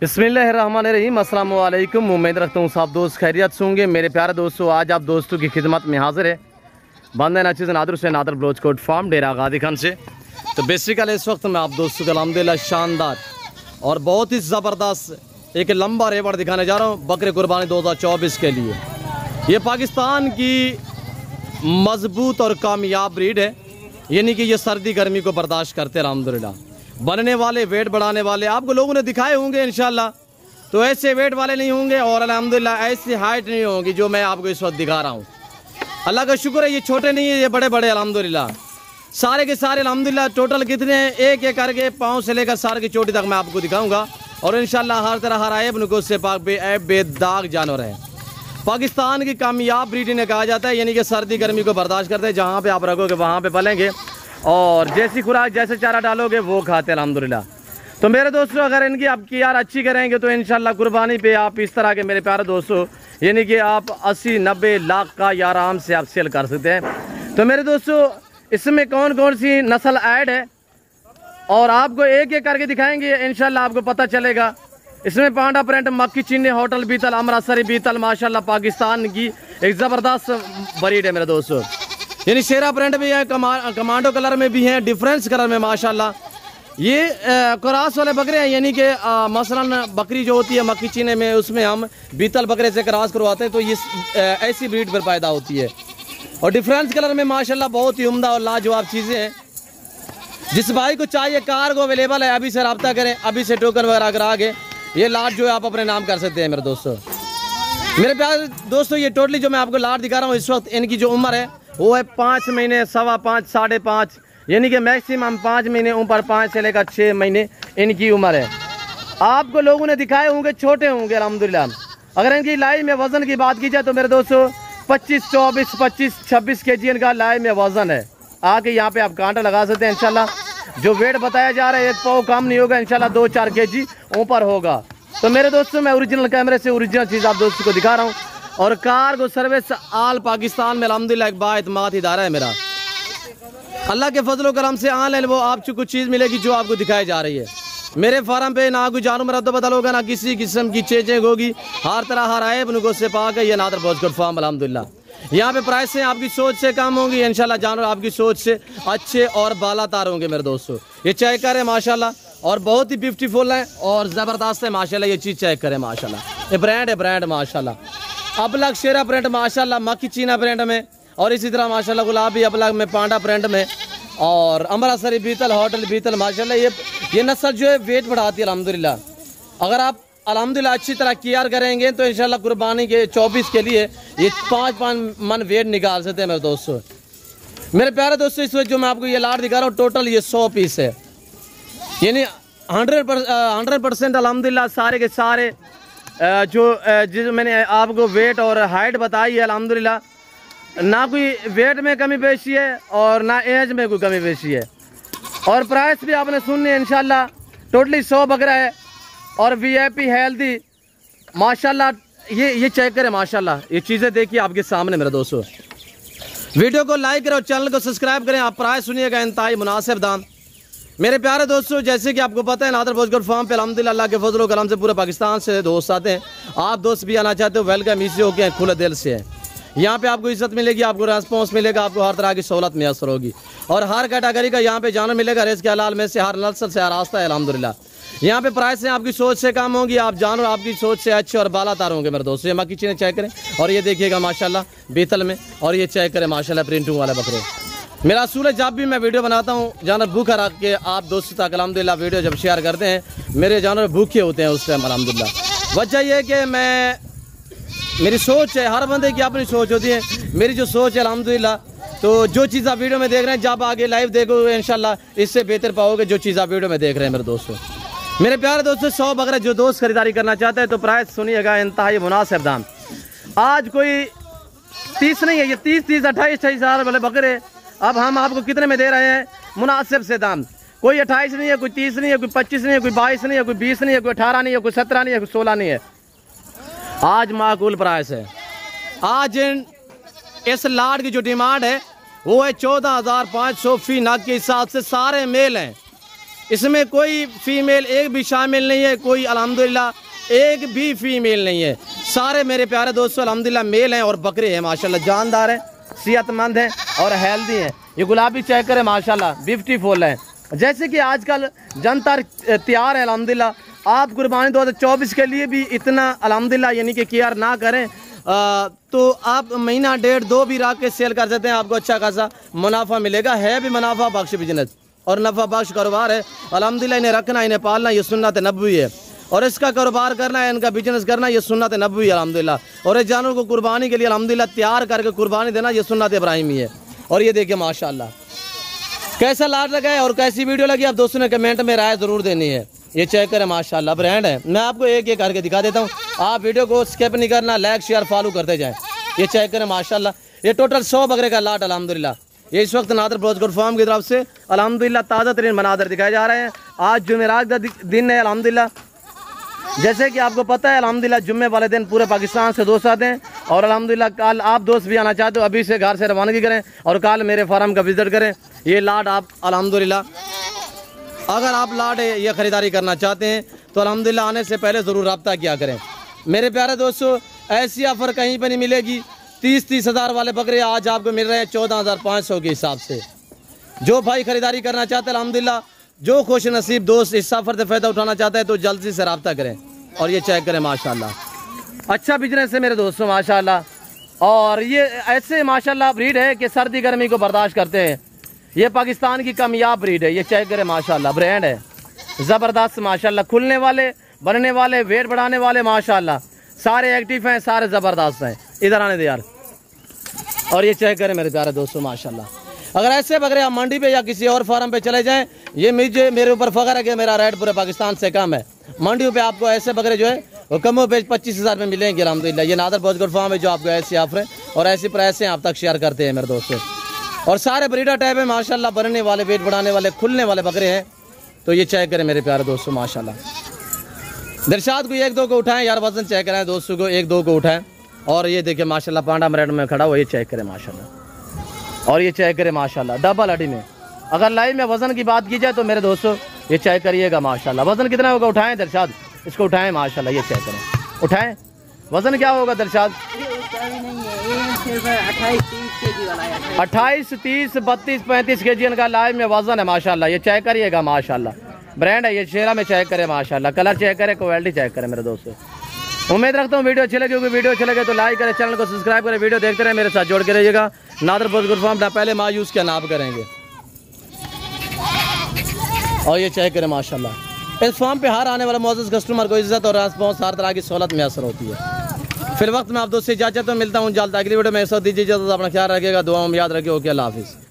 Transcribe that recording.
बिस्मिल्लाहिर्रहमानिर्रहीम, अस्सलाम वालेकुम। उम्मीद रखता हूँ सब दोस्त खैरियत से होंगे। मेरे प्यारे दोस्तों, आज आप दोस्तों की खिदमत में हाजिर है बंदे नाचिज़ नादर से नादर ब्लोच कोट फार्म डेरा गादी खान से। तो बेसिकली इस वक्त मैं आप दोस्तों को अल्हम्दुलिल्लाह शानदार और बहुत ही ज़बरदस्त एक लंबा रेवड़ दिखाने जा रहा हूँ बकरे कुर्बानी 2024 के लिए। ये पाकिस्तान की मजबूत और कामयाब ब्रीड है, यानी कि ये सर्दी गर्मी को बर्दाश्त करते हैं अल्हम्दुलिल्लाह। बनने वाले, वेट बढ़ाने वाले आपको लोगों ने दिखाए होंगे इंशाल्लाह, तो ऐसे वेट वाले नहीं होंगे और अल्हम्दुलिल्लाह ऐसी हाइट नहीं होगी जो मैं आपको इस वक्त दिखा रहा हूँ। अल्लाह का शुक्र है, ये छोटे नहीं है, ये बड़े बड़े अल्हम्दुलिल्लाह। सारे के सारे अल्हम्दुलिल्लाह टोटल कितने हैं, एक एक करके पाँव से लेकर सारे की चोटी तक मैं आपको दिखाऊंगा। और इंशाल्लाह हर तरह हर ऐब नुक़्स से पाक बेऐब बेदाग जानवर है। पाकिस्तान की कामयाब ब्रीड इन्हें कहा जाता है, यानी कि सर्दी गर्मी को बर्दाश्त करते हैं। जहाँ पे आप रखोगे वहाँ पे पलेंगे और जैसी खुराक जैसे चारा डालोगे वो खाते हैं अल्हम्दुलिल्लाह। तो मेरे दोस्तों, अगर इनकी आप केयर अच्छी करेंगे तो इंशाल्लाह कुर्बानी पे आप इस तरह के मेरे प्यारे दोस्तों, यानी कि आप 80-90 लाख का या आराम से आप सेल कर सकते हैं। तो मेरे दोस्तों, इसमें कौन कौन सी नस्ल ऐड है और आपको एक एक करके दिखाएंगे, इंशाल्लाह आपको पता चलेगा। इसमें पांडा प्रिंट, मक्की चीनी, होटल बीतल, अमृतसरी बीतल, माशाल्लाह पाकिस्तान की एक ज़बरदस्त ब्रीड है मेरे दोस्तों। यानी शेरा प्रिंट भी है, कमांडो कलर में भी है, डिफरेंस कलर में माशाल्लाह। ये क्रॉस वाले बकरे हैं, यानी कि मसलन बकरी जो होती है मक्की चीने में, उसमें हम बीतल बकरे से क्रॉस करवाते हैं, तो ये ऐसी ब्रीड पर पैदा होती है। और डिफरेंस कलर में माशाल्लाह बहुत ही उम्दा और लाजवाब चीज़ें हैं। जिस भाई को चाहिए कार्गो अवेलेबल है, अभी से रब्ता करें, अभी से टोकन वगैरह करा के ये लाट जो है आप अपने नाम कर सकते हैं मेरे दोस्तों। मेरे प्यारे दोस्तों, ये टोटली जो मैं आपको लाट दिखा रहा हूँ इस वक्त, इनकी जो उम्र है वो है 5 महीने, 5.25, 5.5, यानी कि मैक्सिमम 5 महीने ऊपर, 5 से लेकर 6 महीने इनकी उम्र है। आपको लोगों ने दिखाए होंगे, छोटे होंगे अल्हम्दुलिल्लाह। अगर इनकी लाइव में वजन की बात की जाए तो मेरे दोस्तों 25-26 kg इनका लाइव में वजन है। आके यहाँ पे आप कांटा लगा सकते हैं इंशाल्लाह। जो वेट बताया जा रहा है 1 पाव कम नहीं होगा इंशाल्लाह, 2-4 kg ऊपर होगा। तो मेरे दोस्तों, मैं ओरिजिनल कैमरे से ओरिजिनल चीज़ आप दोस्तों को दिखा रहा हूँ। और कार्गो सर्विस आल पाकिस्तान में अल्हम्दुलिल्लाह एक बाएतमाद इदारा है मेरा। अल्लाह के फजल करम से ऑनलाइन वो आपको कुछ चीज़ मिलेगी जो आपको दिखाई जा रही है। मेरे फार्म पे ना कोई जानवर रद्द बदल होगा, ना किसी किस्म की चेंजिंग होगी। हर तरह हर ऐब नुक़्स से पाक है ये नादर ब्लोच फार्म अल्हम्दुलिल्लाह। यहाँ पे प्राइसें आपकी सोच से कम होंगी इंशाल्लाह, जानवर आपकी सोच से अच्छे और बालातार होंगे मेरे दोस्तों। ये चेक करें माशाल्लाह, और बहुत ही ब्यूटीफुल है और ज़बरदस्त है माशाल्लाह। ये चीज़ चेक करें माशाल्लाह, ये ब्रांड है, ब्रांड माशाल्लाह। अबलग शेरा प्रिंट माशाल्लाह, मक्की चीना प्रिंट में, और इसी तरह माशाल्लाह गुलाबी अबलग में, पांडा प्रिंट में, और अमृतसरी बीतल, होटल बीतल माशाल्लाह। ये नस्ल जो है वेट बढ़ाती है अल्हम्दुलिल्लाह। अगर आप अल्हम्दुलिल्लाह अच्छी तरह केयर करेंगे तो इंशाल्लाह कुर्बानी के 24 के लिए ये 5 मन वेट निकाल सकते हैं मेरे दोस्तों। मेरे प्यारे दोस्तों, इस वक्त जो मैं आपको ये लाट दिखा रहा हूँ टोटल ये 100 पीस है, यानी 100% अल्हम्दुलिल्लाह। सारे के सारे जो मैंने आपको वेट और हाइट बताई है अल्हम्दुलिल्लाह, ना कोई वेट में कमी पेशी है और ना एज में कोई कमी पेशी है। और प्राइस भी आपने सुननी है इंशाल्लाह। टोटली 100 बकरा है और VIP हेल्दी माशाल्लाह। ये चेक करें माशाल्लाह, ये चीज़ें देखिए आपके सामने मेरे दोस्तों। वीडियो को लाइक करें और चैनल को सब्सक्राइब करें। आप प्राइस सुनिएगा इंतहाई मुनासिब दाम। मेरे प्यारे दोस्तों, जैसे कि आपको पता है नादर ब्लोच फार्म पे अल्हम्दुलिल्लाह अल्लाह के फजल करम से पूरे पाकिस्तान से दोस्त आते हैं। आप दोस्त भी आना चाहते हो, वेलकम इसी होके खुले दिल से है। यहाँ पे आपको इज्जत मिलेगी, आपको रेस्पॉन्स मिलेगा, आपको हर तरह की सहूलत मैसर होगी और हर कैटेगरी का यहाँ पे जानवर मिलेगा। रेस के हलाल में से हर नस्ल से हर रास्ता है अल्हम्दुलिल्लाह। यहाँ पे प्राइस आपकी सोच से कम होंगी, आप जानवर आपकी सोच से अच्छे और बालातार होंगे मेरे दोस्तों। ये मक्की चीज़ें चेक करें और ये देखिएगा माशाल्लाह बीतल में, और ये चेक करें माशाल्लाह प्रिंटिंग वाले बकरे। मेरा असूल है जब भी मैं वीडियो बनाता हूँ जानवर भूखा रख के आप दोस्तों तक अल्हम्दुलिल्लाह वीडियो जब शेयर करते हैं, मेरे जानवर भूखे होते हैं उस टाइम अल्हम्दुलिल्लाह। वजह यह है कि मेरी सोच है, हर बंदे की अपनी सोच होती है। मेरी जो सोच है अल्हम्दुलिल्लाह, तो जो चीज़ आप वीडियो में देख रहे हैं जब आगे लाइव देखोगे इंशाल्लाह इससे बेहतर पाओगे जो चीज़ आप वीडियो में देख रहे हैं मेरे दोस्तों। मेरे प्यारे दोस्तों, 100 बकरा जो दोस्त खरीदारी करना चाहते हैं तो प्राइस सुनिएगा इंतहाई मुनासिब दाम। आज कोई 30 नहीं है, ये 30 28 हज़ार वाले बकरे अब हम आपको कितने में दे रहे हैं मुनासिब से दाम। कोई 28 नहीं है, कोई 30 नहीं है, कोई 25 नहीं है, कोई 22 नहीं है, कोई 20 नहीं है, कोई 18 नहीं है, कोई 17 नहीं है, कोई 16 नहीं है। आज माकूल प्राइस है। आज इस लाट की जो डिमांड है वो है 14,500 फी नग के हिसाब से। सारे मेल हैं, इसमें कोई फीमेल एक भी शामिल नहीं है, कोई अल्हम्दुलिल्लाह एक भी फीमेल नहीं है। सारे मेरे प्यारे दोस्तों अल्हम्दुलिल्लाह मेल हैं और बकरे हैं माशाल्लाह, जानदार हैं, सेहतमंद हैं और हेल्दी हैं। ये गुलाबी चेक करें माशाल्लाह ब्यूटीफुल है। जैसे कि आजकल जनता तैयार है अल्हम्दुलिल्लाह, आप कुर्बानी 2024 के लिए भी इतना अल्हम्दुलिल्लाह यानी कि केयर ना करें तो आप महीना डेढ़ दो भी रख के सेल कर सकते हैं, आपको अच्छा खासा मुनाफा मिलेगा। है भी मुनाफा बख्श बिजनेस और नफा बख्श कारोबार है अल्हम्दुलिल्लाह। इन्हें रखना, इन्हें पालना ये सुन्नत नबवी है और इसका कारोबार करना है, इनका बिजनेस करना ये सुन्नत नबवी है अल्हम्दुलिल्लाह। और इस जानवर को कुर्बानी के लिए अल्हम्दुलिल्लाह तैयार करके कुर्बानी देना ये सुन्नत इब्राहिमी है। और ये देखिए माशाल्लाह कैसा लाड लगा है और कैसी वीडियो लगी आप दोस्तों ने कमेंट में राय ज़रूर देनी है। ये चेक करें माशाल्लाह ब्रांड है। मैं आपको एक एक करके दिखा देता हूँ, आप वीडियो को स्किप नहीं करना, लाइक शेयर फॉलो करते जाएं। ये चेक करें माशाल्लाह, ये टोटल 100 बकरे का लाट अल्हम्दुलिल्लाह। ये इस वक्त नादर ब्रोजगोड फार्म की तरफ से अल्हम्दुलिल्लाह ताज़ा तरीन मनादर दिखाए जा रहे हैं। आज जुमेरात का दिन है अल्हम्दुलिल्लाह। जैसे कि आपको पता है अल्हम्दुलिल्लाह जुम्मे वाले दिन पूरे पाकिस्तान से दोस्त आते हैं और अल्हम्दुलिल्लाह कल आप दोस्त भी आना चाहते हो अभी से घर से रवानगी करें और कल मेरे फार्म का विजिट करें। ये लाट आप अल्हम्दुलिल्लाह अगर आप लाट ये ख़रीदारी करना चाहते हैं तो अल्हम्दुलिल्लाह आने से पहले ज़रूर रब्ता किया करें। मेरे प्यारे दोस्तों ऐसी ऑफ़र कहीं पर नहीं मिलेगी। 30-30 हज़ार वाले बकरे आज आपको मिल रहे हैं 14,500 के हिसाब से। जो भाई ख़रीदारी करना चाहते हैं अल्हम्दुलिल्लाह, जो खुश नसीब दोस्त इस सफ़र से फ़ायदा उठाना चाहता है तो जल्दी से रब्ता करें। और ये चेक करें माशाल्लाह अच्छा बिजनेस है मेरे दोस्तों माशाल्लाह। और ये ऐसे माशाल्लाह ब्रीड है कि सर्दी गर्मी को बर्दाश्त करते हैं। ये पाकिस्तान की कामयाब ब्रीड है। ये चेक करें माशाल्लाह ब्रांड है ज़बरदस्त माशाल्लाह, खुलने वाले बनने वाले वेट बढ़ाने वाले माशाल्लाह सारे एक्टिव हैं, सारे ज़बरदस्त हैं। इधर आने दे यार। और ये चेक करें मेरे प्यारे दोस्तों माशाल्लाह। अगर ऐसे बकरे आप मंडी पे या किसी और फार्म पे चले जाएं, ये मुझे मेरे ऊपर फ़ख्र है कि मेरा रेट पूरे पाकिस्तान से कम है। मंडियों पे आपको ऐसे बकरे जो है वो कमो बेच 25,000 में मिलेंगे अल्हम्दुलिल्लाह। ये नादर ब्रोजगोड फार्म है जो आपको ऐसी ऑफर और ऐसी प्राइस आप तक शेयर करते हैं मेरे दोस्तों। और सारे ब्रीडर टाइप है माशाल्लाह, बनने वाले वेट बढ़ाने वाले खुलने वाले बकरे हैं। तो ये चेक करें मेरे प्यारे दोस्तों माशाल्लाह। दिलशाद को एक दो को उठाएं यार, वजन चेक करें दोस्तों को एक दो को उठाएं। और ये देखिए माशाल्लाह पांडा मरेड में खड़ा हुआ, ये चेक करें माशाल्लाह। और ये चेक करें माशाल्लाह डबल अडी में। अगर लाइव में वजन की बात की जाए तो मेरे दोस्तों ये चेक करिएगा माशाल्लाह। वजन कितना होगा उठाएं दिलशाद, इसको उठाएं माशाल्लाह। ये चेक करें उठाएं, वजन क्या होगा दिलशाद? 28, 30, 32, 35 kg इनका लाइव में वजन है माशाल्लाह। ये चेक करिएगा माशाल्लाह, ब्रांड है ये शेरा में। चेक करें माशाल्लाह, कलर चेक करें, क्वालिटी चेक करें मेरे दोस्तों। उम्मीद रखता हूँ वीडियो अच्छी लगी होगी। वीडियो अच्छी लगे तो लाइक करें, चैनल को सब्सक्राइब करें, वीडियो देखते रहे, मेरे साथ जोड़ के रहिएगा। नादर ब्रोजगोड फार्म पहले मायूस क्या नाप करेंगे। और ये चेक करें माशाल्लाह, इस फार्म पे हर आने वाला मौजूद कस्टमर को इज्जत और रिस्पॉन्स हर तरह की सहूलत मैसर होती है। फिर वक्त में आप दोस्त से इजाजत तो मिलता हूँ जल्द। अगली वीडियो में ऐसा दीजिए, अपना ख्याल रखिएगा, दुआ में याद रखिए। ओके अल्लाह हाफिज़।